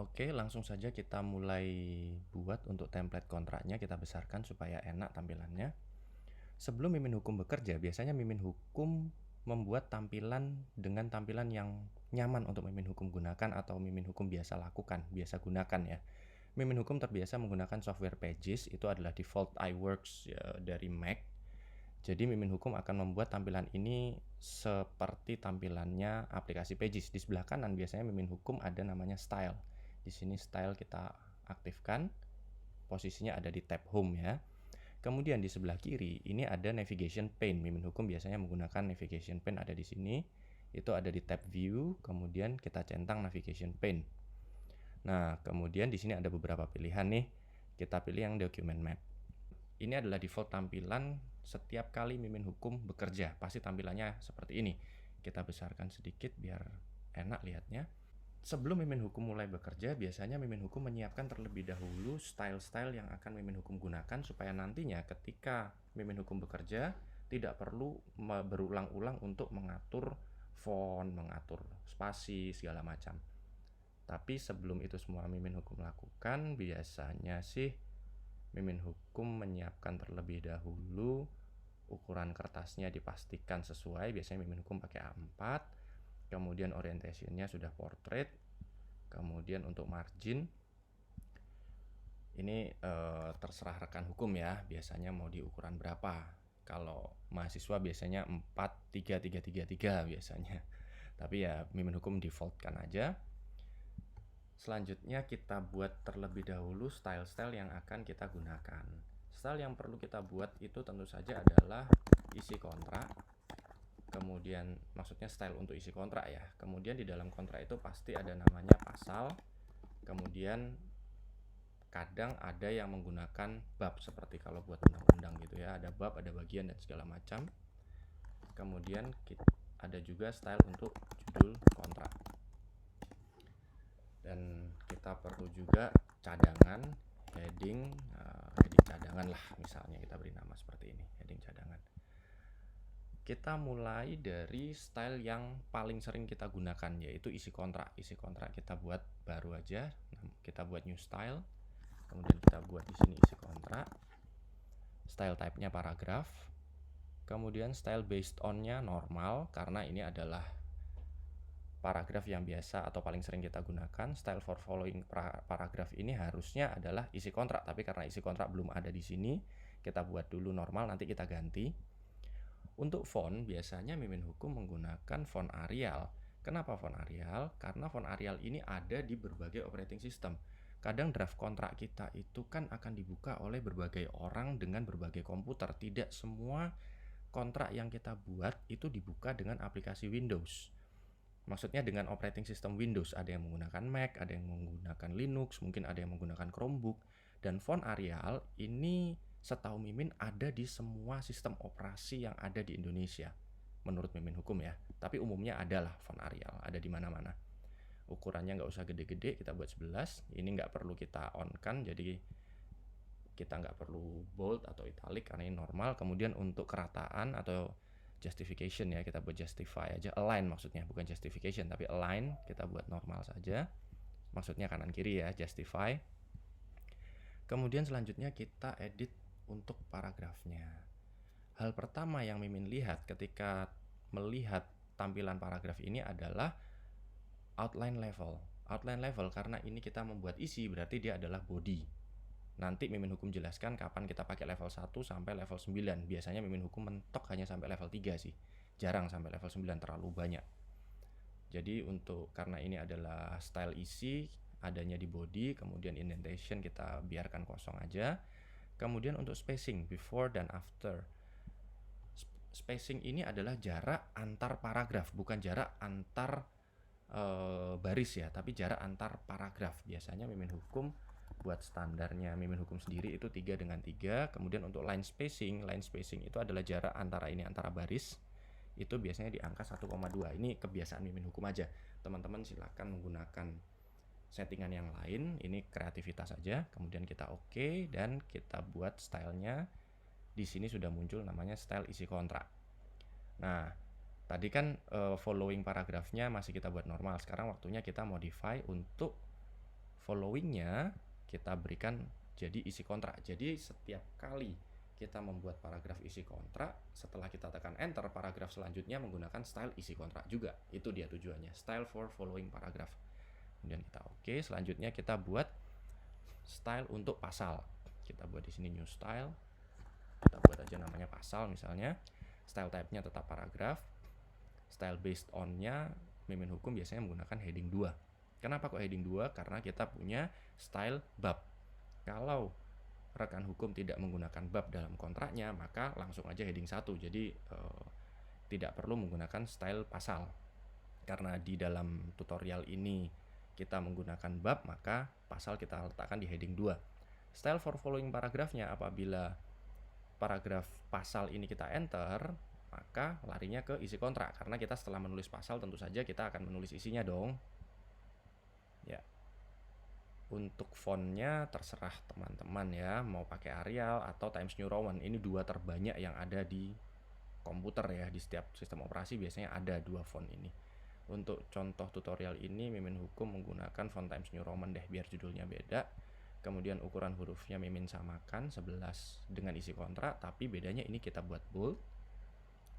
Oke, langsung saja kita mulai buat untuk template kontraknya, kita besarkan supaya enak tampilannya. Sebelum Mimin Hukum bekerja, biasanya Mimin Hukum membuat tampilan dengan tampilan yang nyaman untuk Mimin Hukum gunakan atau Mimin Hukum biasa lakukan, biasa gunakan ya. Mimin Hukum terbiasa menggunakan software Pages, itu adalah default iWorks ya, dari Mac. Jadi Mimin Hukum akan membuat tampilan ini seperti tampilannya aplikasi Pages. Di sebelah kanan biasanya Mimin Hukum ada namanya Style. Di sini Style kita aktifkan, posisinya ada di tab Home ya. Kemudian di sebelah kiri ini ada Navigation Pane. Mimin Hukum biasanya menggunakan Navigation Pane, ada di sini. Itu ada di tab View, kemudian kita centang Navigation Pane. Nah, kemudian di sini ada beberapa pilihan nih. Kita pilih yang Document Map. Ini adalah default tampilan setiap kali Mimin Hukum bekerja. Pasti tampilannya seperti ini. Kita besarkan sedikit biar enak lihatnya. Sebelum Mimin Hukum mulai bekerja, biasanya Mimin Hukum menyiapkan terlebih dahulu style-style yang akan Mimin Hukum gunakan supaya nantinya ketika Mimin Hukum bekerja tidak perlu berulang-ulang untuk mengatur font, mengatur spasi, segala macam. Tapi sebelum itu semua Mimin Hukum lakukan, biasanya sih Mimin Hukum menyiapkan terlebih dahulu ukuran kertasnya, dipastikan sesuai. Biasanya Mimin Hukum pakai A4. Kemudian orientationnya sudah portrait. Kemudian untuk margin ini terserah rekan hukum ya, biasanya mau di ukuran berapa. Kalau mahasiswa biasanya 4, 3, 3, 3, 3 biasanya. Tapi ya Mimin Hukum defaultkan aja. Selanjutnya kita buat terlebih dahulu style-style yang akan kita gunakan. Style yang perlu kita buat itu tentu saja adalah isi kontrak. Kemudian maksudnya style untuk isi kontrak ya. Kemudian di dalam kontrak itu pasti ada namanya pasal. Kemudian kadang ada yang menggunakan bab seperti kalau buat undang-undang gitu ya. Ada bab, ada bagian dan segala macam. Kemudian ada juga style untuk judul kontrak. Dan kita perlu juga cadangan, heading cadangan lah, misalnya kita beri nama seperti ini, heading cadangan. Kita mulai dari style yang paling sering kita gunakan, yaitu isi kontrak. Isi kontrak kita buat baru aja, kita buat new style. Kemudian kita buat di sini isi kontrak. Style type-nya paragraf. Kemudian style based on-nya normal, karena ini adalah paragraf yang biasa atau paling sering kita gunakan. Style for following paragraf ini harusnya adalah isi kontrak, tapi karena isi kontrak belum ada di sini, kita buat dulu normal, nanti kita ganti. Untuk font, biasanya Mimin Hukum menggunakan font Arial. Kenapa font Arial? Karena font Arial ini ada di berbagai operating system. Kadang draft kontrak kita itu kan akan dibuka oleh berbagai orang dengan berbagai komputer. Tidak semua kontrak yang kita buat itu dibuka dengan aplikasi Windows. Maksudnya dengan operating system Windows. Ada yang menggunakan Mac, ada yang menggunakan Linux, mungkin ada yang menggunakan Chromebook. Dan font Arial ini setahu Mimin ada di semua sistem operasi yang ada di Indonesia, menurut Mimin Hukum ya. Tapi umumnya adalah font Arial, ada di mana-mana. Ukurannya nggak usah gede-gede, kita buat 11. Ini nggak perlu kita on kan, jadi kita nggak perlu bold atau italic karena ini normal. Kemudian untuk kerataan atau justification ya, kita buat justify aja. Align maksudnya, bukan justification tapi align, kita buat normal saja. Maksudnya kanan kiri ya, justify. Kemudian selanjutnya kita edit untuk paragrafnya. Hal pertama yang Mimin lihat ketika melihat tampilan paragraf ini adalah outline level. Outline level karena ini kita membuat isi, berarti dia adalah body. Nanti Mimin Hukum jelaskan kapan kita pakai level 1 sampai level 9. Biasanya Mimin Hukum mentok hanya sampai level 3 sih. Jarang sampai level 9, terlalu banyak. Jadi karena ini adalah style isi, adanya di body, kemudian indentation kita biarkan kosong aja. Kemudian untuk spacing, before dan after. Spacing ini adalah jarak antar paragraf, bukan jarak antar baris ya, tapi jarak antar paragraf. Biasanya Mimin Hukum buat standarnya Mimin Hukum sendiri itu 3 dengan 3. Kemudian untuk line spacing itu adalah jarak antara baris. Itu biasanya di angka 1,2. Ini kebiasaan Mimin Hukum aja. Teman-teman silakan menggunakan settingan yang lain, ini kreativitas saja. Kemudian kita oke dan kita buat stylenya. Di sini sudah muncul namanya style isi kontrak. Nah, tadi kan following paragrafnya masih kita buat normal. Sekarang waktunya kita modify untuk followingnya kita berikan jadi isi kontrak. Jadi setiap kali kita membuat paragraf isi kontrak, setelah kita tekan enter, paragraf selanjutnya menggunakan style isi kontrak juga. Itu dia tujuannya, style for following paragraph. Kemudian kita oke, selanjutnya kita buat style untuk pasal. Kita buat di sini new style. Kita buat aja namanya pasal misalnya. Style type-nya tetap paragraf. Style based on-nya Mimin Hukum biasanya menggunakan heading 2. Kenapa kok heading 2? Karena kita punya style bab. Kalau rekan hukum tidak menggunakan bab dalam kontraknya, maka langsung aja heading 1. Jadi tidak perlu menggunakan style pasal. Karena di dalam tutorial ini kita menggunakan bab, maka pasal kita letakkan di heading 2. Style for following paragrafnya, apabila paragraf pasal ini kita enter, maka larinya ke isi kontrak. Karena kita setelah menulis pasal tentu saja kita akan menulis isinya dong. Ya. Untuk fontnya terserah teman-teman ya, mau pakai Arial atau Times New Roman. Ini dua terbanyak yang ada di komputer ya, di setiap sistem operasi biasanya ada dua font ini. Untuk contoh tutorial ini Mimin Hukum menggunakan font Times New Roman deh, biar judulnya beda. Kemudian ukuran hurufnya Mimin samakan 11 dengan isi kontrak, tapi bedanya ini kita buat bold.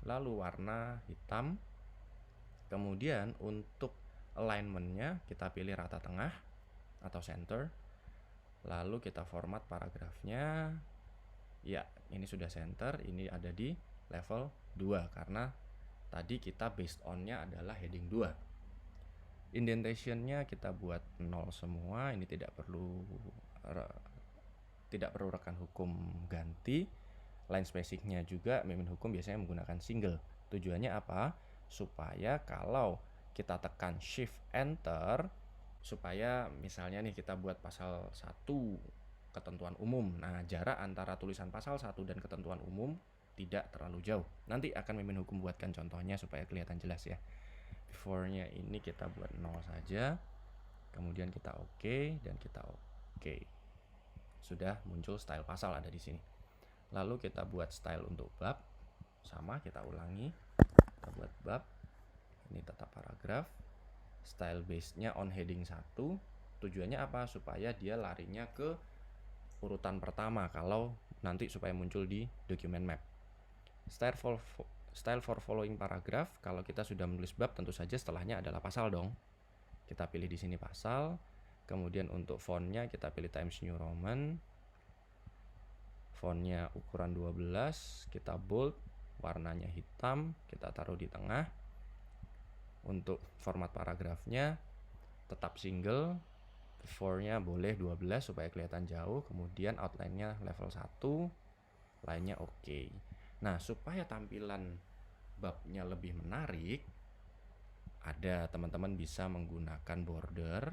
Lalu warna hitam. Kemudian untuk alignmentnya kita pilih rata tengah atau center. Lalu kita format paragrafnya. Ya, ini sudah center, ini ada di level 2 karena tadi kita based on-nya adalah heading 2. Indentation-nya kita buat 0 semua, ini tidak perlu rekan hukum ganti. Line spacing-nya juga Mimin Hukum biasanya menggunakan single. Tujuannya apa? Supaya kalau kita tekan shift enter, supaya misalnya nih kita buat pasal 1 ketentuan umum. Nah, jarak antara tulisan pasal 1 dan ketentuan umum tidak terlalu jauh. Nanti akan Mimin Hukum buatkan contohnya supaya kelihatan jelas ya. Before-nya ini kita buat 0 saja. Kemudian kita oke dan kita oke. Sudah muncul style pasal ada di sini. Lalu kita buat style untuk bab. Sama, kita ulangi. Kita buat bab. Ini tetap paragraf. Style base-nya on heading 1. Tujuannya apa? Supaya dia larinya ke urutan pertama kalau nanti supaya muncul di document map. Style for following paragraph, kalau kita sudah menulis bab tentu saja setelahnya adalah pasal dong. Kita pilih di sini pasal. Kemudian untuk fontnya kita pilih Times New Roman. Fontnya ukuran 12, kita bold, warnanya hitam, kita taruh di tengah. Untuk format paragrafnya tetap single, before-nya boleh 12 supaya kelihatan jauh, kemudian outline-nya level 1, lainnya oke. Nah, supaya tampilan babnya lebih menarik, ada teman-teman bisa menggunakan border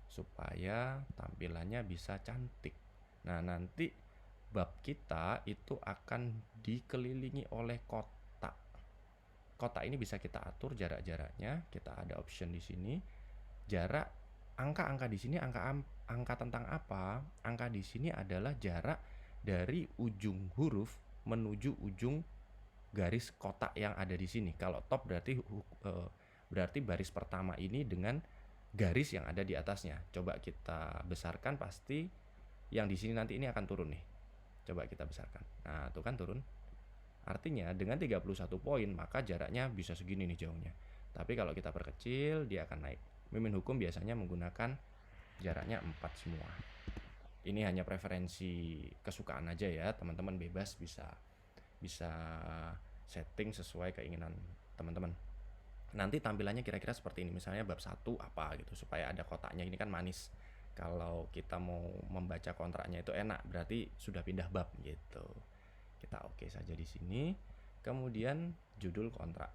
supaya tampilannya bisa cantik. Nah, nanti bab kita itu akan dikelilingi oleh kotak. Kotak ini bisa kita atur jarak-jaraknya. Kita ada option di sini. Jarak, angka-angka di sini angka tentang apa? Angka di sini adalah jarak dari ujung huruf menuju ujung garis kotak yang ada di sini. Kalau top berarti baris pertama ini dengan garis yang ada di atasnya. Coba kita besarkan, pasti yang di sini nanti ini akan turun nih. Coba kita besarkan. Nah, itu kan turun. Artinya dengan 31 poin maka jaraknya bisa segini nih jauhnya. Tapi kalau kita perkecil dia akan naik. Mimin Hukum biasanya menggunakan jaraknya 4 semua. Ini hanya preferensi kesukaan aja ya, teman-teman bebas bisa setting sesuai keinginan teman-teman. Nanti tampilannya kira-kira seperti ini. Misalnya bab 1 apa gitu supaya ada kotaknya. Ini kan manis. Kalau kita mau membaca kontraknya itu enak, berarti sudah pindah bab gitu. Kita oke saja di sini. Kemudian judul kontrak.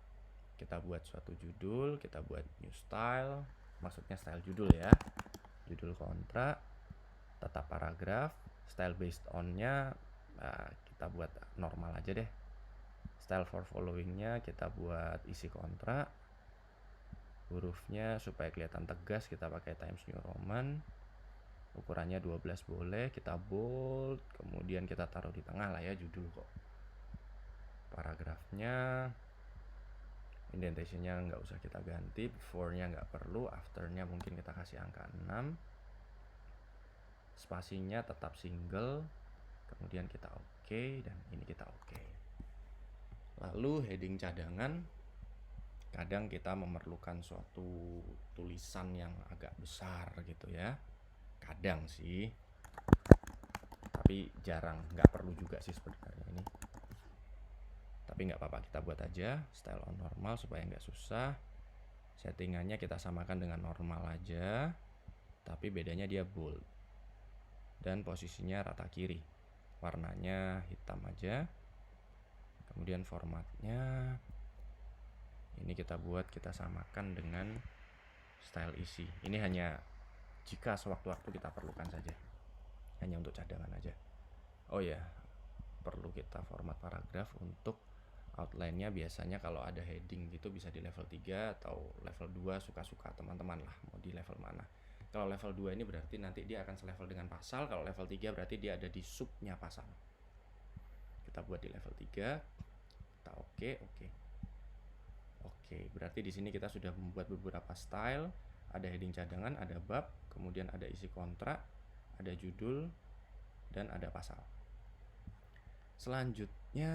Kita buat suatu judul, kita buat new style, maksudnya style judul ya. Judul kontrak, tetap paragraf, style based on-nya kita buat normal aja deh. Style for following-nya kita buat isi kontrak. Hurufnya supaya kelihatan tegas kita pakai Times New Roman. Ukurannya 12 boleh, kita bold, kemudian kita taruh di tengah lah ya judul kok. Paragrafnya Indentationnya nggak usah kita ganti, before-nya nggak perlu, after-nya mungkin kita kasih angka 6. Spasinya tetap single, kemudian kita oke, dan ini kita oke. Lalu heading cadangan, kadang kita memerlukan suatu tulisan yang agak besar gitu ya. Kadang sih, tapi jarang, nggak perlu juga sih sebenarnya ini. Tapi nggak apa-apa, kita buat aja style on normal supaya nggak susah. Settingannya kita samakan dengan normal aja, tapi bedanya dia bold. Dan posisinya rata kiri, warnanya hitam aja. Kemudian formatnya ini kita samakan dengan style isi. Ini hanya jika sewaktu-waktu kita perlukan saja, hanya untuk cadangan aja. Oh ya, perlu kita format paragraf untuk outline-nya. Biasanya kalau ada heading gitu bisa di level 3 atau level 2, suka-suka teman-teman lah mau di level mana. Kalau level 2 ini berarti nanti dia akan selevel dengan pasal. Kalau level 3 berarti dia ada di subnya pasal. Kita buat di level 3. Kita oke. Oke, berarti di sini kita sudah membuat beberapa style. Ada heading cadangan, ada bab, kemudian ada isi kontrak, ada judul, dan ada pasal. Selanjutnya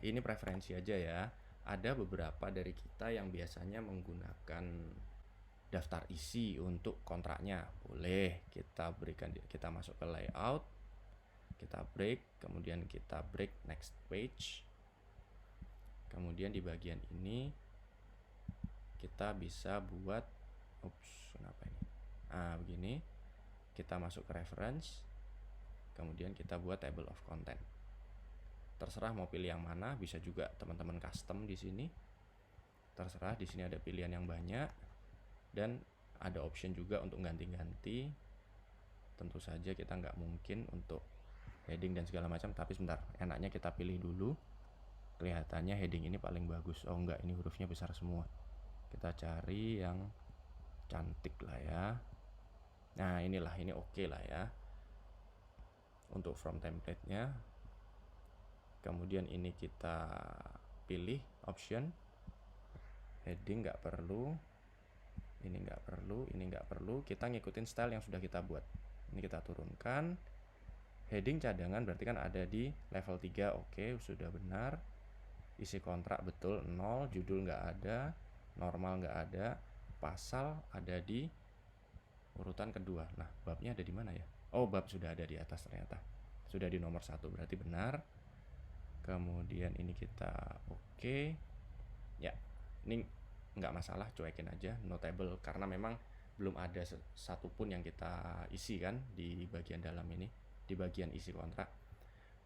ini preferensi aja ya. Ada beberapa dari kita yang biasanya menggunakan daftar isi untuk kontraknya. Boleh kita berikan, kita masuk ke layout, kita break, kemudian kita break next page. Kemudian di bagian ini kita bisa buat kenapa ini? Begini. Kita masuk ke reference, kemudian kita buat table of content. Terserah mau pilih yang mana, bisa juga teman-teman custom di sini. Terserah, di sini ada pilihan yang banyak dan ada option juga untuk ganti-ganti. Tentu saja kita nggak mungkin untuk heading dan segala macam, tapi sebentar, enaknya kita pilih dulu. Kelihatannya heading ini paling bagus. Oh enggak, ini hurufnya besar semua. Kita cari yang cantik lah ya. Nah inilah, ini oke lah ya untuk from template-nya. Kemudian ini kita pilih option heading nggak perlu, ini nggak perlu, ini nggak perlu. Kita ngikutin style yang sudah kita buat. Ini kita turunkan. Heading cadangan berarti kan ada di level 3. Oke, sudah benar. Isi kontrak betul 0, judul nggak ada, normal nggak ada, pasal ada di urutan kedua. Nah, babnya ada di mana ya? Oh, bab sudah ada di atas ternyata. Sudah di nomor 1, berarti benar. Kemudian ini kita oke. Ya, ini nggak masalah, cuekin aja, notable, karena memang belum ada satupun yang kita isi kan di bagian dalam ini, di bagian isi kontrak.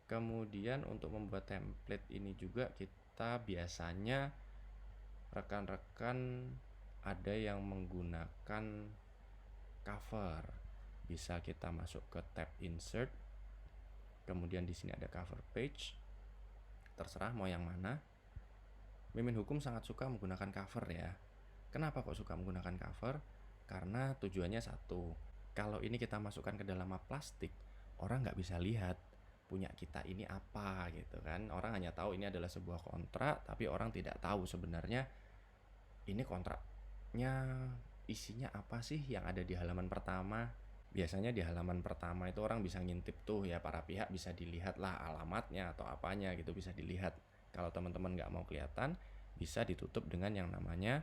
Kemudian untuk membuat template ini juga kita biasanya rekan-rekan ada yang menggunakan cover. Bisa kita masuk ke tab insert, kemudian di sini ada cover page. Terserah mau yang mana. Mimin Hukum sangat suka menggunakan cover ya. Kenapa kok suka menggunakan cover? Karena tujuannya satu, kalau ini kita masukkan ke dalam map plastik, orang nggak bisa lihat punya kita ini apa gitu kan. Orang hanya tahu ini adalah sebuah kontrak, tapi orang tidak tahu sebenarnya ini kontraknya isinya apa sih yang ada di halaman pertama. Biasanya di halaman pertama itu orang bisa ngintip tuh ya, para pihak bisa dilihat lah alamatnya atau apanya gitu, bisa dilihat. Kalau teman-teman nggak mau kelihatan, bisa ditutup dengan yang namanya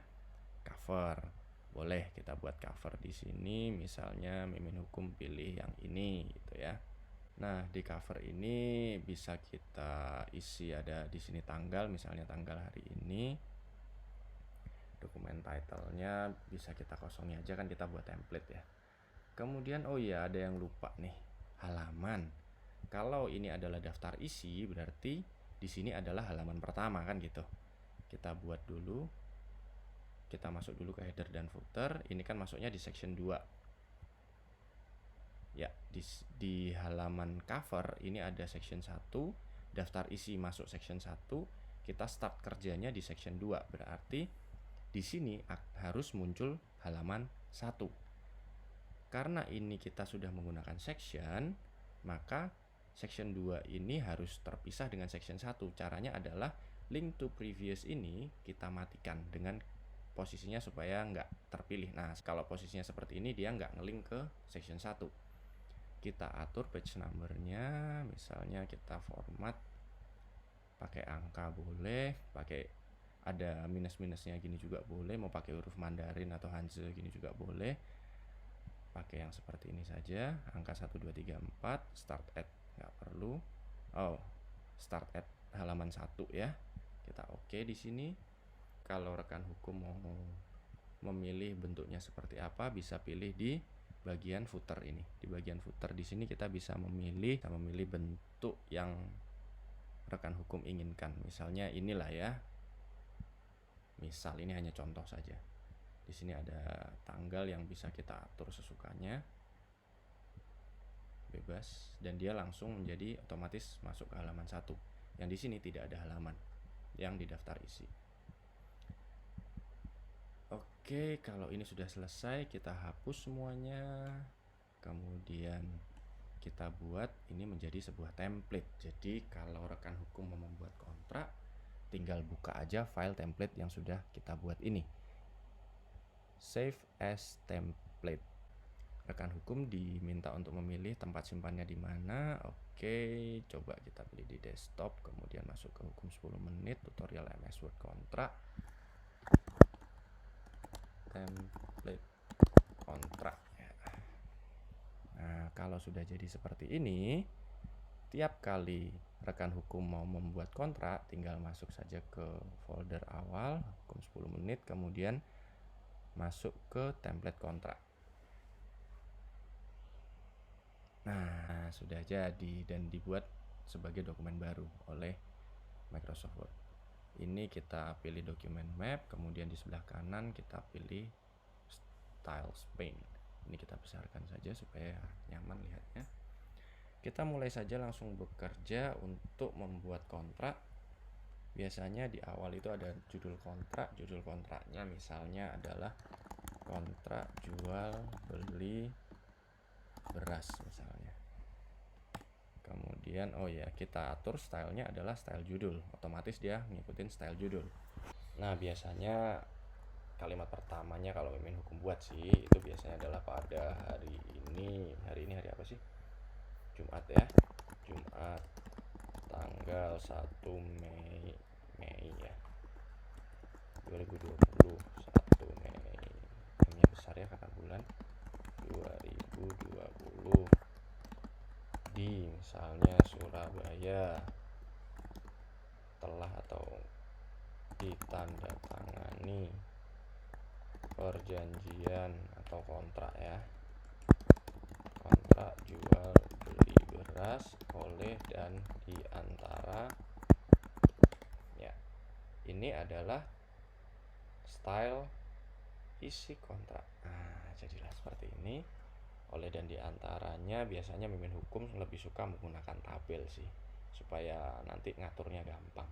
cover. Boleh kita buat cover di sini, misalnya Mimin Hukum pilih yang ini gitu ya. Nah, di cover ini bisa kita isi, ada di sini tanggal, misalnya tanggal hari ini. Dokumen title-nya bisa kita kosongin aja kan, kita buat template ya. Kemudian oh iya, ada yang lupa nih, halaman. Kalau ini adalah daftar isi, berarti di sini adalah halaman pertama kan gitu. Kita buat dulu. Kita masuk dulu ke header dan footer. Ini kan masuknya di section 2. Ya, di halaman cover ini ada section 1, daftar isi masuk section 1. Kita start kerjanya di section 2. Berarti di sini harus muncul halaman 1. Karena ini kita sudah menggunakan section, maka section 2 ini harus terpisah dengan section 1. Caranya adalah link to previous ini kita matikan dengan posisinya supaya nggak terpilih. Nah, kalau posisinya seperti ini dia nggak ngelink ke section 1. Kita atur page numbernya, misalnya kita format pakai angka boleh, pakai ada minus-minusnya gini juga boleh, mau pakai huruf Mandarin atau Hanzi gini juga boleh. Pakai yang seperti ini saja, angka 1 2 3 4, start at nggak perlu. Oh, start at halaman 1 ya. Kita oke di sini. Kalau rekan hukum mau memilih bentuknya seperti apa, bisa pilih di bagian footer ini. Di bagian footer di sini kita bisa memilih bentuk yang rekan hukum inginkan. Misalnya inilah ya. Misal ini hanya contoh saja. Di sini ada tanggal yang bisa kita atur sesukanya. Bebas, dan dia langsung menjadi otomatis masuk ke halaman 1. Yang di sini tidak ada halaman yang di daftar isi. Oke, kalau ini sudah selesai, kita hapus semuanya. Kemudian kita buat ini menjadi sebuah template. Jadi kalau rekan hukum mau membuat kontrak, tinggal buka aja file template yang sudah kita buat ini. Save as template. Rekan hukum diminta untuk memilih tempat simpannya di mana. Oke, coba kita pilih di desktop, kemudian masuk ke hukum 10 menit, tutorial MS Word kontrak. Template kontrak ya. Nah, kalau sudah jadi seperti ini, tiap kali rekan hukum mau membuat kontrak, tinggal masuk saja ke folder awal hukum 10 menit, kemudian masuk ke template kontrak. Nah, sudah jadi dan dibuat sebagai dokumen baru oleh Microsoft Word. Ini kita pilih dokumen map, kemudian di sebelah kanan kita pilih Styles Pane. Ini kita besarkan saja supaya nyaman lihatnya. Kita mulai saja langsung bekerja untuk membuat kontrak. Biasanya di awal itu ada judul kontrak. Judul kontraknya misalnya adalah kontrak jual beli beras misalnya. Kemudian kita atur stylenya adalah style judul. Otomatis dia ngikutin style judul. Nah, biasanya kalimat pertamanya kalau mimin hukum buat sih, itu biasanya adalah pada hari ini. Hari ini hari apa sih? Jumat ya. Jumat tanggal 1 Mei ya. 2020 1 Mei. Namanya besar ya karena bulan 2020. Di misalnya Surabaya telah atau ditandatangani perjanjian atau kontrak ya, kontrak jual beli beras oleh dan di antara ya. Ini adalah style isi kontrak. Nah, jadilah seperti ini. Oleh dan diantaranya biasanya mimin hukum lebih suka menggunakan tabel sih, supaya nanti ngaturnya gampang.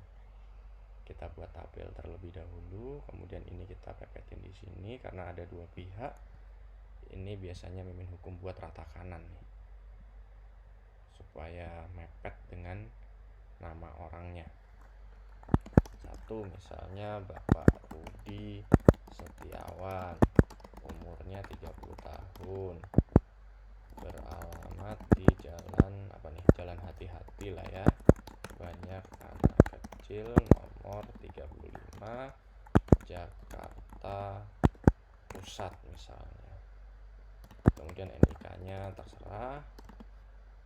Kita buat tabel terlebih dahulu, kemudian ini kita pepetin di sini karena ada dua pihak. Ini biasanya mimin hukum buat rata kanan nih, supaya mepet dengan nama orangnya. Satu misalnya Bapak Rudi Setiawan, umurnya 30 tahun, beralamat di jalan hati-hati lah ya, banyak anak kecil, nomor 35, Jakarta Pusat misalnya. Kemudian NIK-nya terserah.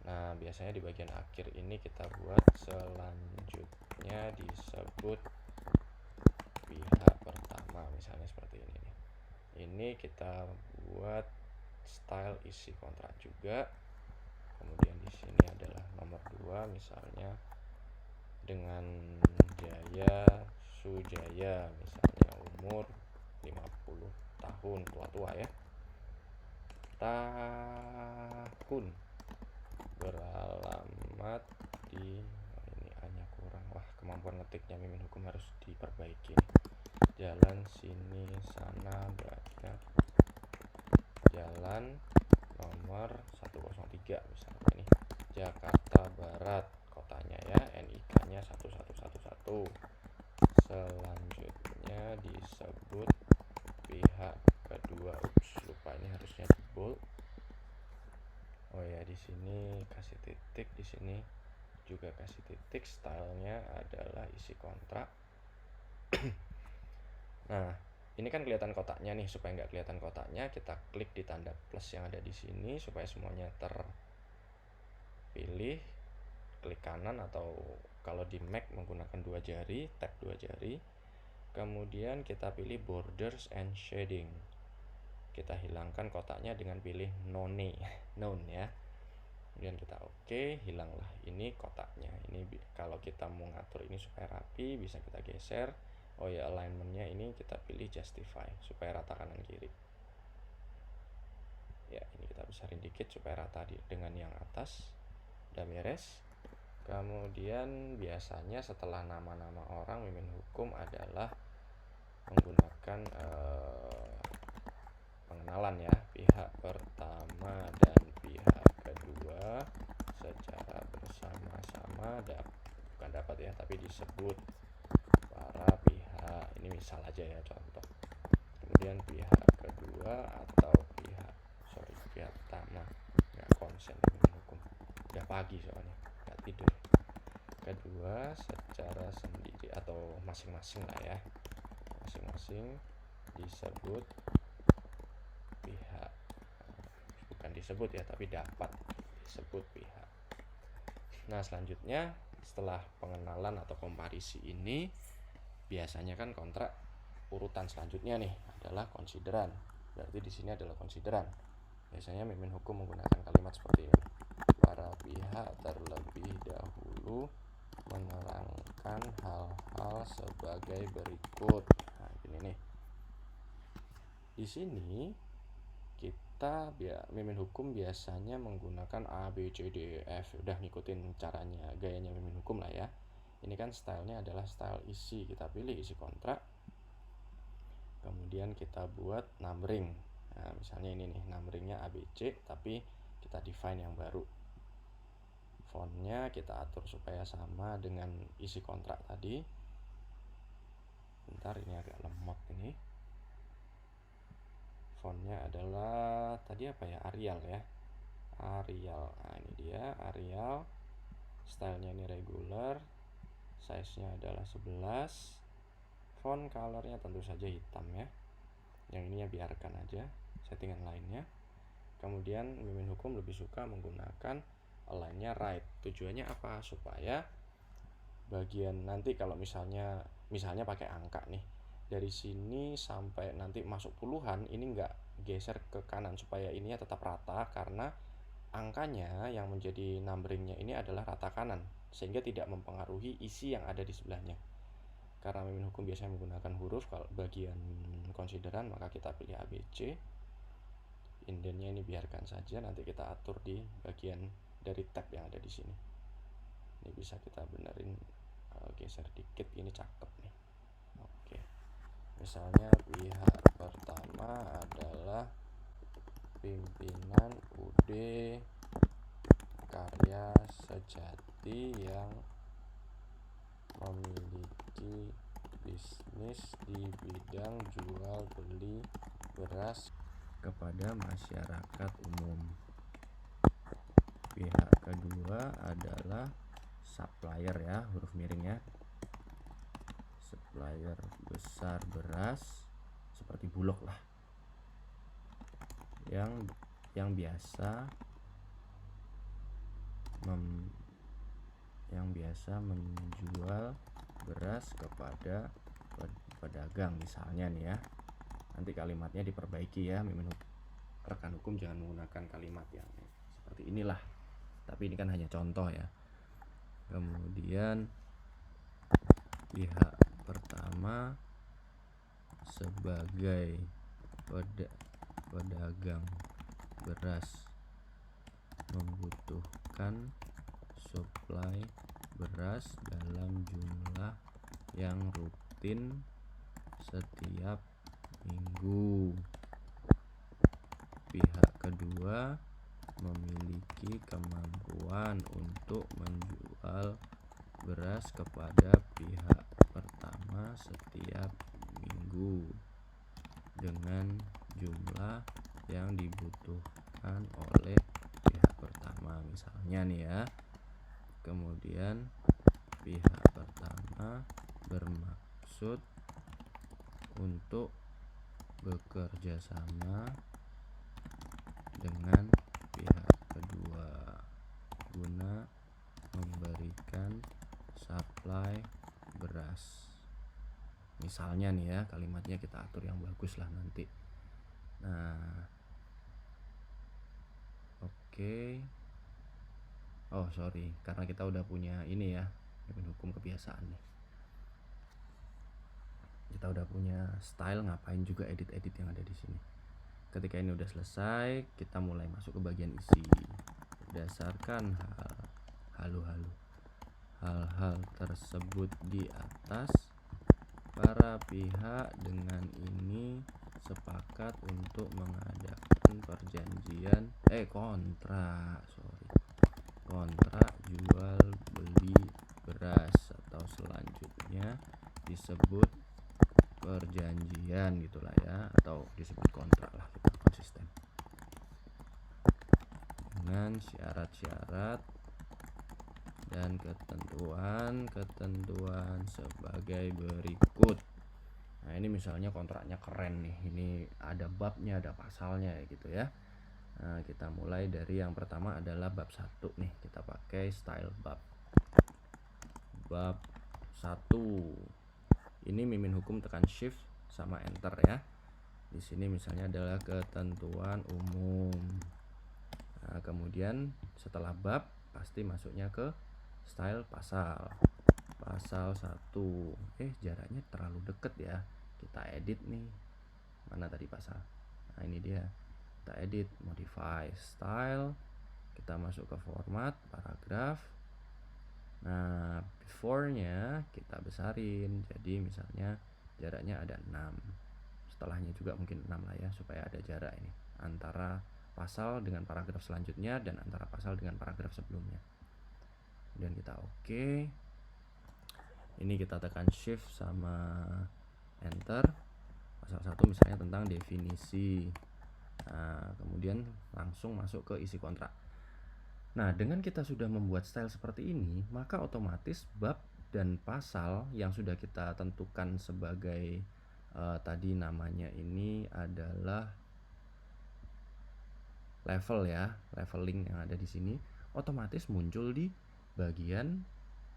Nah, biasanya di bagian akhir ini kita buat selanjutnya disebut pihak pertama misalnya seperti ini nih. Ini kita buat style isi kontrak juga. Kemudian di sini adalah nomor 2 misalnya dengan Jaya Sujaya misalnya, umur 50 tahun, tua-tua ya. Tahun, beralamat di ini hanya kurang, wah kemampuan ngetiknya mimin hukum harus diperbaiki. Jalan sini sana banyak, jalan nomor 103 misalnya ini Jakarta Barat kotanya ya, NIK-nya 1111. selanjutnya disebut pihak kedua. Lupa, ini harusnya di bold. Oh ya, di sini kasih titik, di sini juga kasih titik. Stylenya adalah isi kontrak. Nah, ini kan kelihatan kotaknya nih. Supaya nggak kelihatan kotaknya, kita klik di tanda plus yang ada di sini supaya semuanya terpilih. Klik kanan, atau kalau di Mac menggunakan 2 jari, tab 2 jari. Kemudian kita pilih borders and shading. Kita hilangkan kotaknya dengan pilih none ya. Kemudian kita oke, hilanglah ini kotaknya. Ini kalau kita mau ngatur ini supaya rapi, bisa kita geser. Oh ya, alignmentnya ini kita pilih justify supaya rata kanan kiri. Ya, ini kita besarin dikit supaya rata dengan yang atas. Udah beres. Kemudian biasanya setelah nama-nama orang, mimin hukum adalah menggunakan pengenalan ya, pihak pertama dan pihak kedua secara bersama-sama bukan dapat ya, tapi disebut para pihak. Ini misal aja ya, contoh. Kemudian pihak kedua atau pihak pertama, nggak konsen mimin hukum, udah pagi soalnya nggak tidur. Kedua secara sendiri atau masing-masing lah ya, masing-masing disebut pihak, bukan disebut ya, tapi dapat disebut pihak. Nah, selanjutnya setelah pengenalan atau komparisi ini, biasanya kan kontrak urutan selanjutnya nih adalah konsideran. Berarti di sini adalah konsideran. Biasanya mimin hukum menggunakan kalimat seperti ini. Para pihak terlebih dahulu menerangkan hal-hal sebagai berikut. Nah, gini nih. Di sini kita mimin hukum biasanya menggunakan A, B, C, D, E, F. Udah ngikutin caranya, gayanya mimin hukum lah ya. Ini kan stylenya adalah style isi. Kita pilih isi kontrak. Kemudian kita buat numbering. Nah, misalnya ini nih, numberingnya ABC, tapi kita define yang baru. Fontnya kita atur supaya sama dengan isi kontrak tadi. Bentar, ini agak lemot ini. Fontnya adalah tadi apa ya, Arial ya, Arial. Nah, ini dia Arial. Stylenya ini regular. Size-nya adalah 11. Font colornya tentu saja hitam ya. Yang ininya biarkan aja, settingan lainnya. Kemudian mimin hukum lebih suka menggunakan align-nya right. Tujuannya apa? Supaya bagian nanti kalau misalnya pakai angka nih, dari sini sampai nanti masuk puluhan, ini enggak geser ke kanan supaya ininya tetap rata, karena angkanya yang menjadi numberingnya ini adalah rata kanan, sehingga tidak mempengaruhi isi yang ada di sebelahnya. Karena mimin hukum biasanya menggunakan huruf, kalau bagian konsideran maka kita pilih ABC. Indennya ini biarkan saja, nanti kita atur di bagian dari tab yang ada di sini. Ini bisa kita benerin, geser dikit, ini cakep nih. Oke. Misalnya pihak pertama adalah pimpinan UD Karya Sejati yang memiliki bisnis di bidang jual beli beras kepada masyarakat umum. Pihak kedua adalah supplier ya, huruf miringnya, supplier besar beras seperti Bulog lah, yang biasa menjual beras kepada pedagang misalnya nih ya. Nanti kalimatnya diperbaiki ya, rekan hukum jangan menggunakan kalimat yang seperti inilah, tapi ini kan hanya contoh ya. Kemudian pihak pertama sebagai pedagang beras membutuhkan suplai beras dalam jumlah yang rutin setiap minggu. Pihak kedua memiliki kemampuan untuk menjual beras kepada pihak pertama pertama setiap minggu dengan jumlah yang dibutuhkan oleh pihak pertama misalnya nih ya. Kemudian pihak pertama bermaksud untuk bekerja sama dengan pihak kedua guna memberikan supply beras. Misalnya nih ya, kalimatnya kita atur yang bagus lah nanti. Nah, oke. Oh sorry, karena kita udah punya ini ya, hukum kebiasaan nih. Kita udah punya style, ngapain juga edit-edit yang ada di sini. Ketika ini udah selesai, kita mulai masuk ke bagian isi. Berdasarkan hal-hal tersebut di atas, para pihak dengan ini sepakat untuk mengadakan kontrak jual beli beras, atau selanjutnya disebut perjanjian gitulah ya, atau disebut kontrak lah, kita konsisten dengan syarat-syarat dan ketentuan sebagai berikut. Nah ini misalnya kontraknya keren nih, ini ada babnya, ada pasalnya gitu ya. Nah kita mulai dari yang pertama adalah bab 1 nih, kita pakai style bab 1. Ini mimin hukum tekan shift sama enter ya. Di sini misalnya adalah ketentuan umum. Nah kemudian setelah bab pasti masuknya ke style pasal 1. Jaraknya terlalu deket ya, kita edit nih. Mana tadi pasal? Nah ini dia, kita edit, modify style, kita masuk ke format paragraf. Nah before-nya kita besarin, jadi misalnya jaraknya ada 6, setelahnya juga mungkin 6 lah ya, supaya ada jarak ini antara pasal dengan paragraf selanjutnya dan antara pasal dengan paragraf sebelumnya. Kemudian kita oke. Ini kita tekan shift sama enter. Pasal 1 misalnya tentang definisi. Nah, kemudian langsung masuk ke isi kontrak. Nah, dengan kita sudah membuat style seperti ini, maka otomatis bab dan pasal yang sudah kita tentukan sebagai tadi namanya ini adalah level ya, leveling yang ada di sini, otomatis muncul di bagian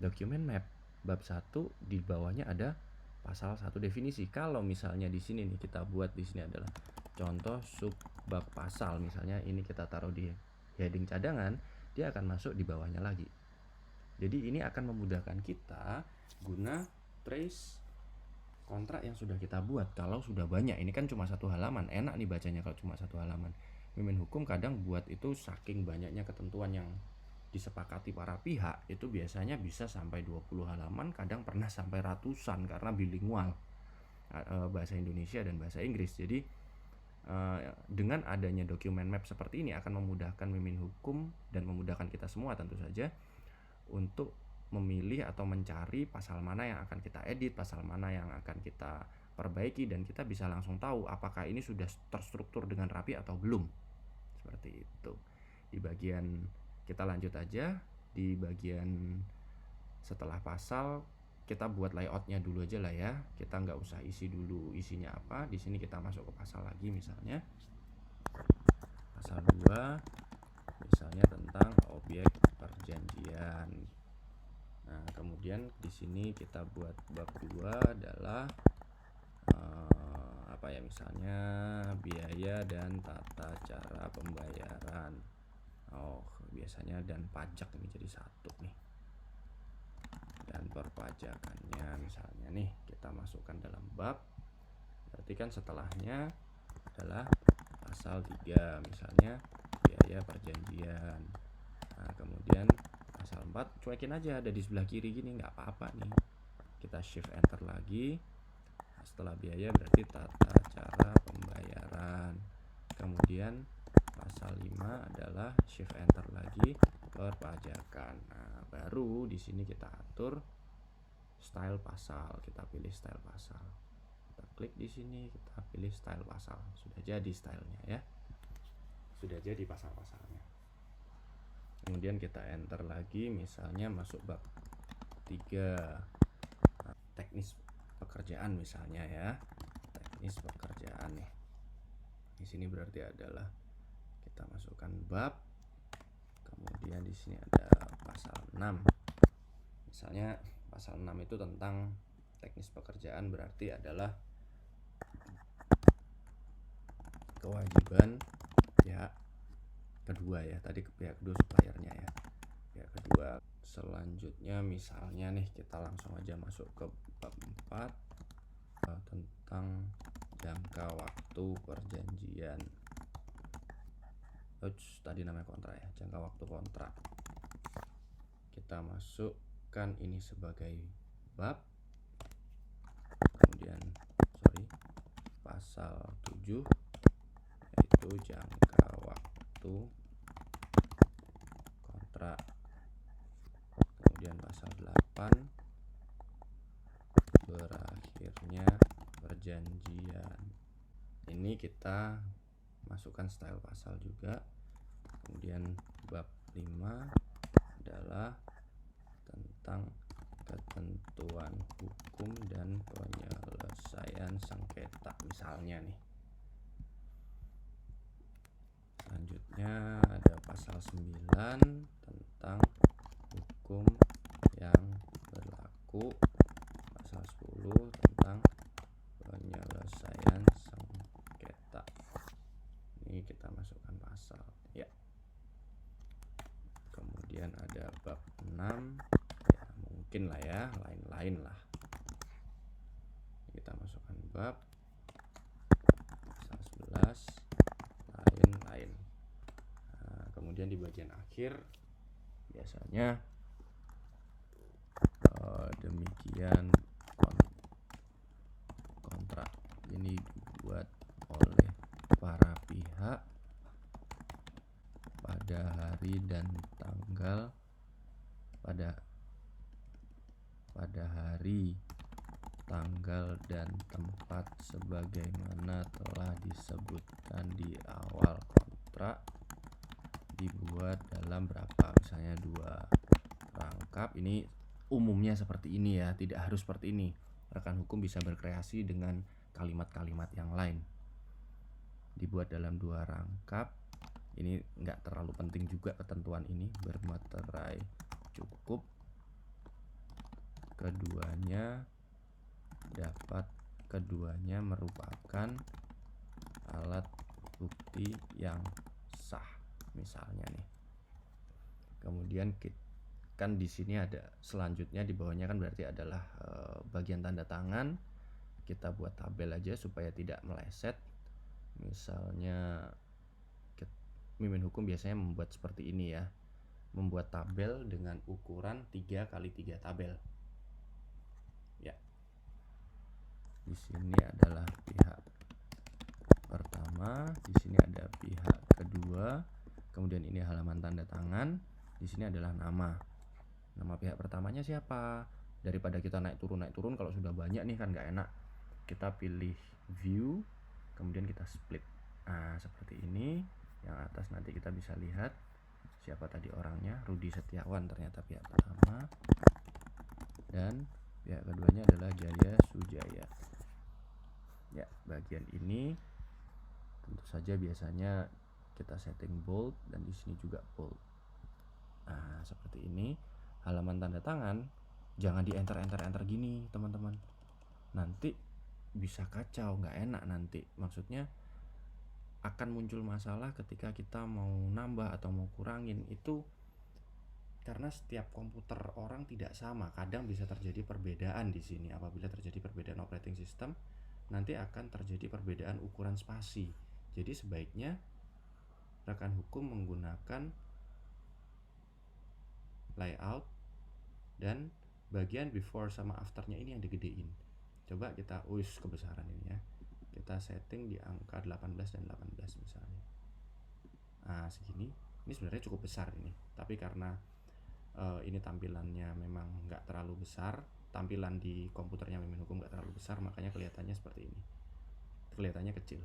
document map. Bab 1 di bawahnya ada pasal 1 definisi. Kalau misalnya di sini nih kita buat di sini adalah contoh sub bab pasal, misalnya ini kita taruh di heading cadangan, dia akan masuk di bawahnya lagi. Jadi ini akan memudahkan kita guna trace kontrak yang sudah kita buat. Kalau sudah banyak, ini kan cuma 1 halaman, enak nih bacanya kalau cuma 1 halaman. Mimin hukum kadang buat itu saking banyaknya ketentuan yang disepakati para pihak, itu biasanya bisa sampai 20 halaman, kadang pernah sampai ratusan karena bilingual, bahasa Indonesia dan bahasa Inggris. Jadi dengan adanya document map seperti ini akan memudahkan mimin hukum dan memudahkan kita semua tentu saja untuk memilih atau mencari pasal mana yang akan kita edit, pasal mana yang akan kita perbaiki, dan kita bisa langsung tahu apakah ini sudah terstruktur dengan rapi atau belum. Seperti itu. Di bagian kita lanjut aja, di bagian setelah pasal kita buat layoutnya dulu aja lah ya. Kita nggak usah isi dulu isinya apa. Di sini kita masuk ke pasal lagi, misalnya pasal 2 misalnya tentang objek perjanjian. Nah, kemudian di sini kita buat bab 2 adalah misalnya biaya dan tata cara pembayaran. Biasanya dan pajak ini jadi 1 nih. Dan perpajakannya misalnya nih kita masukkan dalam bab. Berarti kan setelahnya adalah pasal 3 misalnya biaya perjanjian. Nah, kemudian pasal 4 cuekin aja, ada di sebelah kiri gini, nggak apa-apa nih. Kita shift enter lagi. Setelah biaya berarti tata cara pembayaran. Kemudian pasal 5 adalah shift enter lagi perpajakan. Nah, baru di sini kita atur style pasal, kita pilih style pasal. Kita klik di sini, kita pilih style pasal. Sudah jadi stylenya ya. Sudah jadi pasal-pasalnya. Kemudian kita enter lagi, misalnya masuk bab 3 teknis pekerjaan misalnya ya. Teknis pekerjaan nih. Di sini berarti adalah kita masukkan bab. Kemudian di sini ada pasal 6. Misalnya pasal 6 itu tentang teknis pekerjaan, berarti adalah kewajiban pihak kedua ya. Tadi ke pihak kedua suppliernya ya. Pihak kedua. Selanjutnya misalnya nih kita langsung aja masuk ke bab 4 tentang jangka waktu perjanjian. Tadi namanya kontrak ya, jangka waktu kontrak. Kita masukkan ini sebagai bab. Kemudian pasal 7 yaitu jangka waktu kontrak. Kemudian pasal 8 berakhirnya perjanjian. Ini kita masukkan style pasal juga. Kemudian bab 5 adalah tentang ketentuan hukum dan penyelesaian sengketa misalnya nih. Selanjutnya ada pasal 9 tentang hukum yang berlaku. Pasal 10 tentang penyelesaian sengketa. Ini kita masukkan pasal ya. Kemudian ada bab 6 ya, mungkin lah ya, lain-lain lah. Kita masukkan bab pasal 11 lain-lain. Nah, kemudian di bagian akhir biasanya demikian kontrak ini dibuat oleh para pihak pada hari dan tanggal pada hari, tanggal dan tempat sebagaimana telah disebutkan di awal kontrak, dibuat dalam berapa, misalnya 2 rangkap. Ini umumnya seperti ini ya, tidak harus seperti ini. Rekan hukum bisa berkreasi dengan kalimat-kalimat yang lain. Dibuat dalam 2 rangkap. Ini nggak terlalu penting juga ketentuan ini. Bermeterai cukup. Keduanya merupakan alat bukti yang sah misalnya nih. Kemudian kan di sini ada selanjutnya di bawahnya kan berarti adalah bagian tanda tangan. Kita buat tabel aja supaya tidak meleset. Misalnya mimpin hukum biasanya membuat seperti ini ya. Membuat tabel dengan ukuran 3x3 tabel. Ya. Di sini adalah pihak pertama, di sini ada pihak kedua. Kemudian ini halaman tanda tangan. Di sini adalah nama. Nama pihak pertamanya siapa? Daripada kita naik turun kalau sudah banyak nih kan nggak enak. Kita pilih view, kemudian kita split. Nah, seperti ini. Yang atas nanti kita bisa lihat siapa tadi orangnya. Rudi Setiawan ternyata pihak pertama. Dan pihak keduanya adalah Jaya Sujaya. Ya, bagian ini tentu saja biasanya kita setting bold dan di sini juga bold. Nah, seperti ini. Halaman tanda tangan jangan di enter gini, teman-teman. Nanti bisa kacau, nggak enak nanti. Maksudnya akan muncul masalah ketika kita mau nambah atau mau kurangin itu, karena setiap komputer orang tidak sama. Kadang bisa terjadi perbedaan di sini. Apabila terjadi perbedaan operating system, nanti akan terjadi perbedaan ukuran spasi. Jadi sebaiknya rekan hukum menggunakan layout dan bagian before sama afternya ini yang digedein. Coba kita kebesaran ini ya. Kita setting di angka 18 dan 18 misalnya. Nah, segini. Ini sebenarnya cukup besar ini. Tapi karena ini tampilannya memang nggak terlalu besar, tampilan di komputernya Mimin Hukum nggak terlalu besar, makanya kelihatannya seperti ini, kelihatannya kecil.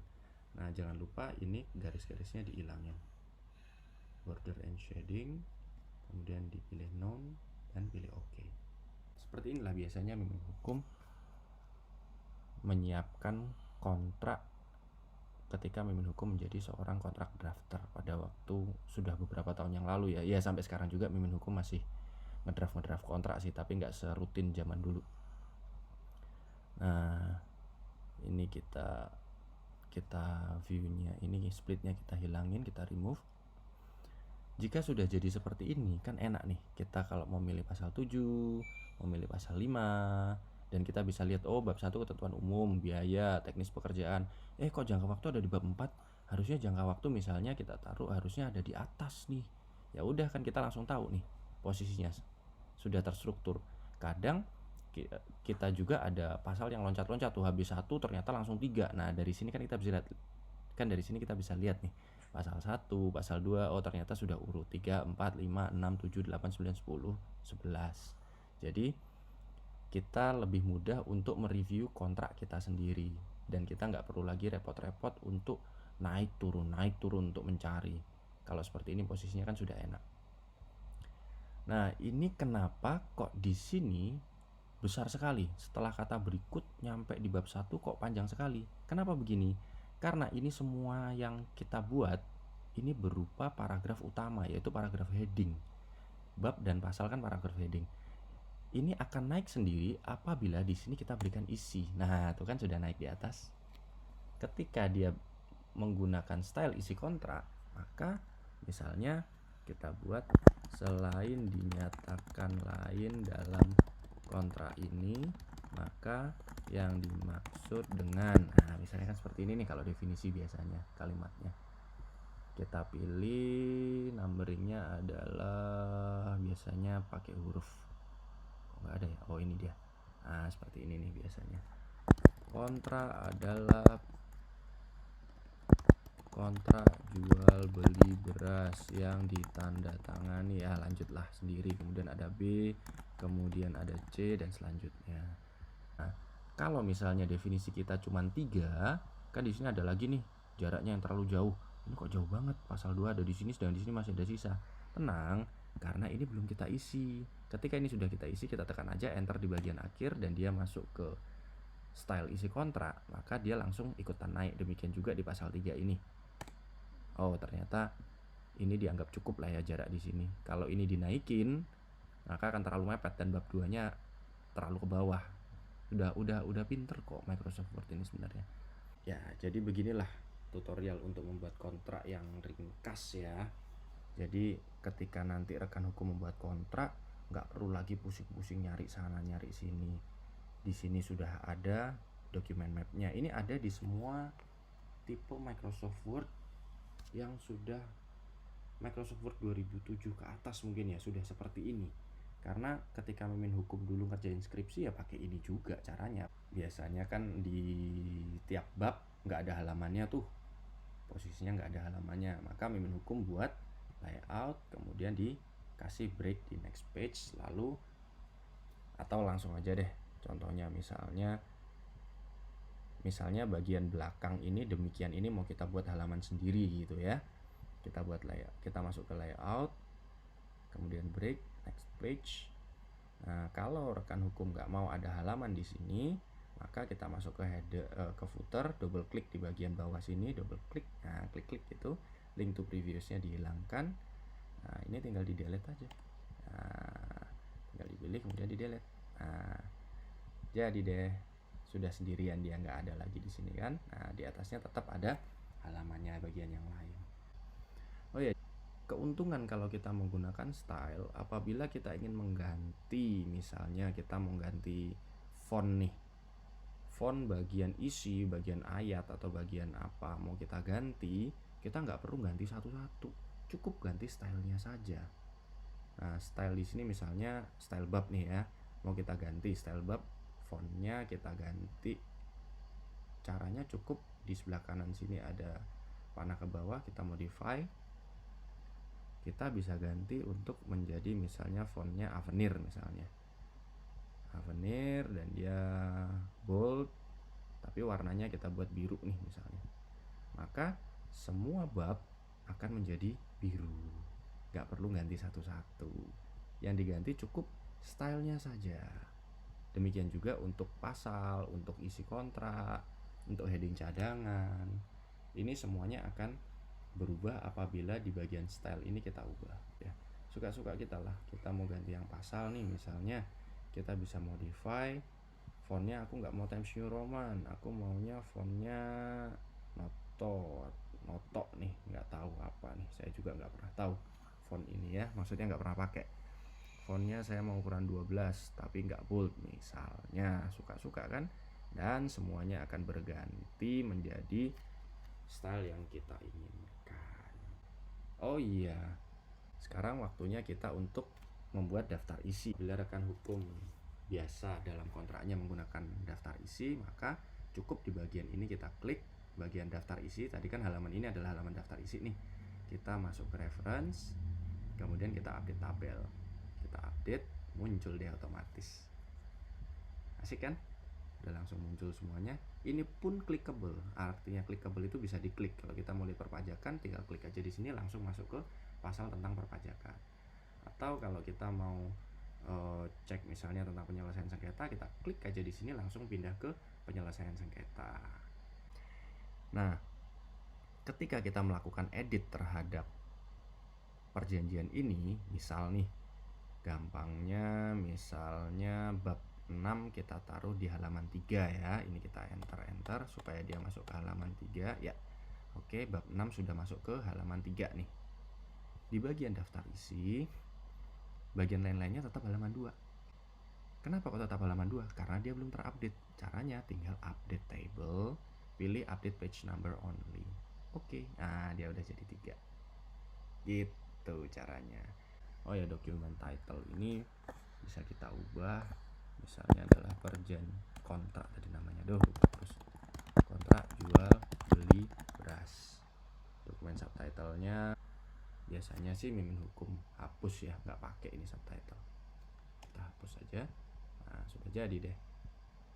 Nah jangan lupa ini garis-garisnya dihilangin, border and shading, kemudian dipilih none dan pilih OK. Seperti inilah biasanya Mimin Hukum menyiapkan kontrak ketika Mimin Hukum menjadi seorang kontrak drafter pada waktu sudah beberapa tahun yang lalu ya. Ya sampai sekarang juga Mimin Hukum masih ngedraft kontrak sih, tapi nggak serutin zaman dulu. Nah ini kita viewnya, ini splitnya kita hilangin, kita remove. Jika sudah jadi seperti ini kan enak nih, kita kalau mau milih pasal 7, mau milih pasal 5, dan kita bisa lihat bab 1 ketentuan umum, biaya, teknis pekerjaan. Kok jangka waktu ada di bab 4? Harusnya jangka waktu misalnya kita taruh harusnya ada di atas nih. Ya udah kan kita langsung tahu nih posisinya sudah terstruktur. Kadang kita juga ada pasal yang loncat-loncat tuh, habis 1 ternyata langsung 3. Nah, dari sini kan kita bisa lihat, nih pasal 1, pasal 2, ternyata sudah urut 3, 4, 5, 6, 7, 8, 9, 10, 11. Jadi kita lebih mudah untuk mereview kontrak kita sendiri, dan kita nggak perlu lagi repot-repot untuk naik turun untuk mencari. Kalau seperti ini posisinya kan sudah enak. Nah ini kenapa kok di sini besar sekali, setelah kata berikut nyampe di bab 1 kok panjang sekali. Kenapa begini? Karena ini semua yang kita buat ini berupa paragraf utama, yaitu paragraf heading. Bab dan pasal kan paragraf heading. Ini akan naik sendiri apabila di sini kita berikan isi. Nah, itu kan sudah naik di atas. Ketika dia menggunakan style isi kontrak, maka misalnya kita buat selain dinyatakan lain dalam kontrak ini, maka yang dimaksud dengan, nah misalnya kan seperti ini nih kalau definisi biasanya kalimatnya. Kita pilih numberingnya adalah biasanya pakai huruf, nggak ada ya, ini dia. Nah seperti ini nih biasanya. Kontrak adalah kontrak jual beli beras yang ditandatangani, ya lanjutlah sendiri, kemudian ada B, kemudian ada C dan selanjutnya. Nah, kalau misalnya definisi kita cuma 3, kan di sini ada lagi nih jaraknya yang terlalu jauh. Ini kok jauh banget, pasal 2 ada di sini, sedang di sini masih ada sisa. Tenang, karena ini belum kita isi. Ketika ini sudah kita isi, kita tekan aja enter di bagian akhir dan dia masuk ke style isi kontrak, maka dia langsung ikutan naik. Demikian juga di pasal 3 ini. Ternyata ini dianggap cukup lah ya jarak di sini. Kalau ini dinaikin, maka akan terlalu mepet dan bab 2-nya terlalu ke bawah. Udah pinter kok Microsoft Word ini sebenarnya. Ya, jadi beginilah tutorial untuk membuat kontrak yang ringkas ya. Jadi ketika nanti rekan hukum membuat kontrak, nggak perlu lagi pusing-pusing nyari sana nyari sini. Di sini sudah ada dokumen mapnya. Ini ada di semua tipe Microsoft Word yang sudah Microsoft Word 2007 ke atas mungkin ya, sudah seperti ini. Karena ketika Mimin Hukum dulu ngerjain skripsi ya pakai ini juga caranya. Biasanya kan di tiap bab nggak ada halamannya tuh, posisinya nggak ada halamannya, maka Mimin Hukum buat layout, kemudian dikasih break di next page, lalu atau langsung aja deh. Contohnya misalnya bagian belakang ini demikian, ini mau kita buat halaman sendiri gitu ya. Kita buat layout, kita masuk ke layout, kemudian break next page. Nah, kalau rekan hukum nggak mau ada halaman di sini, maka kita masuk ke header, ke footer, double klik di bagian bawah sini, double klik. Nah, klik itu link to previousnya dihilangkan. Nah, ini tinggal di delete aja. Nah, tinggal dipilih kemudian di delete. Nah, jadi deh sudah sendirian, dia nggak ada lagi di sini kan. Nah, di atasnya tetap ada halamannya bagian yang lain. Keuntungan kalau kita menggunakan style, apabila kita ingin mengganti, misalnya kita mau ganti font nih, font bagian isi, bagian ayat atau bagian apa mau kita ganti, kita nggak perlu ganti satu-satu, cukup ganti stylenya saja. Nah, style di sini misalnya style bab nih ya, mau kita ganti style bab, fontnya kita ganti. Caranya cukup di sebelah kanan sini ada panah ke bawah, kita modify. Kita bisa ganti untuk menjadi misalnya fontnya Avenir misalnya. Avenir dan dia bold, tapi warnanya kita buat biru nih misalnya. Maka semua bab akan menjadi biru. Gak perlu ganti satu-satu. Yang diganti cukup stylenya saja. Demikian juga untuk pasal, untuk isi kontrak, untuk heading cadangan. Ini semuanya akan berubah apabila di bagian style ini kita ubah ya. Suka-suka kita lah. Kita mau ganti yang pasal nih misalnya, kita bisa modify fontnya. Aku nggak mau Times New Roman, aku maunya fontnya Noto nih, nggak tahu apa nih, saya juga nggak pernah tahu font ini ya, maksudnya nggak pernah pakai. Fontnya saya mau ukuran 12 tapi nggak bold misalnya. Suka-suka kan, dan semuanya akan berganti menjadi style yang kita inginkan. Oh iya, sekarang waktunya kita untuk membuat daftar isi. Bila rekan hukum biasa dalam kontraknya menggunakan daftar isi, maka cukup di bagian ini kita klik bagian daftar isi. Tadi kan halaman ini adalah halaman daftar isi nih. Kita masuk ke reference, kemudian kita update tabel. Kita update, muncul dia otomatis. Asik kan? Udah langsung muncul semuanya. Ini pun clickable. Artinya clickable itu bisa diklik. Kalau kita mau lihat perpajakan, tinggal klik aja di sini langsung masuk ke pasal tentang perpajakan. Atau kalau kita mau cek misalnya tentang penyelesaian sengketa, kita klik aja di sini langsung pindah ke penyelesaian sengketa. Nah, ketika kita melakukan edit terhadap perjanjian ini, misal nih, gampangnya misalnya bab 6 kita taruh di halaman 3 ya. Ini kita enter supaya dia masuk ke halaman 3 ya. Oke, bab 6 sudah masuk ke halaman 3 nih. Di bagian daftar isi, bagian lain-lainnya tetap halaman 2. Kenapa kok tetap halaman 2? Karena dia belum terupdate. Caranya tinggal update table, pilih update page number only. Oke, nah dia udah jadi 3. Gitu caranya. Oh ya, dokumen title ini bisa kita ubah. Misalnya adalah kontrak tadi namanya. Terus kontrak jual beli beras. Dokumen subtitlenya biasanya sih Mimin Hukum hapus ya, nggak pakai ini subtitle. Kita hapus saja. Nah, sudah jadi deh.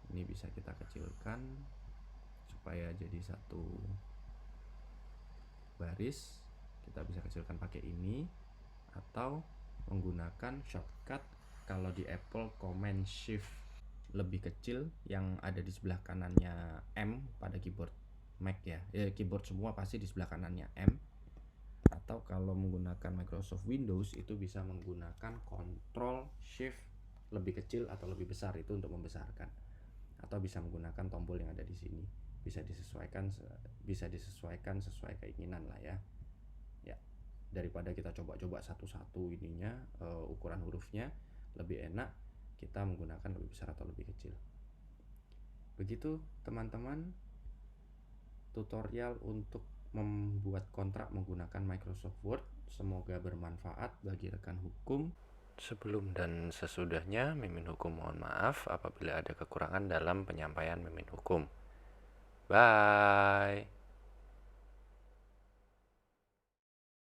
Ini bisa kita kecilkan supaya jadi satu baris. Kita bisa kecilkan pakai ini atau menggunakan shortcut. Kalau di Apple Command Shift lebih kecil, yang ada di sebelah kanannya M pada keyboard Mac ya. Keyboard semua pasti di sebelah kanannya M. Atau kalau menggunakan Microsoft Windows itu bisa menggunakan Control Shift lebih kecil atau lebih besar, itu untuk membesarkan. Atau bisa menggunakan tombol yang ada di sini. Bisa disesuaikan sesuai keinginan lah ya. Ya, daripada kita coba-coba satu-satu ininya ukuran hurufnya, lebih enak kita menggunakan lebih besar atau lebih kecil. Begitu teman-teman tutorial untuk membuat kontrak menggunakan Microsoft Word. Semoga bermanfaat bagi rekan hukum. Sebelum dan sesudahnya, Mimin Hukum mohon maaf apabila ada kekurangan dalam penyampaian Mimin Hukum. Bye.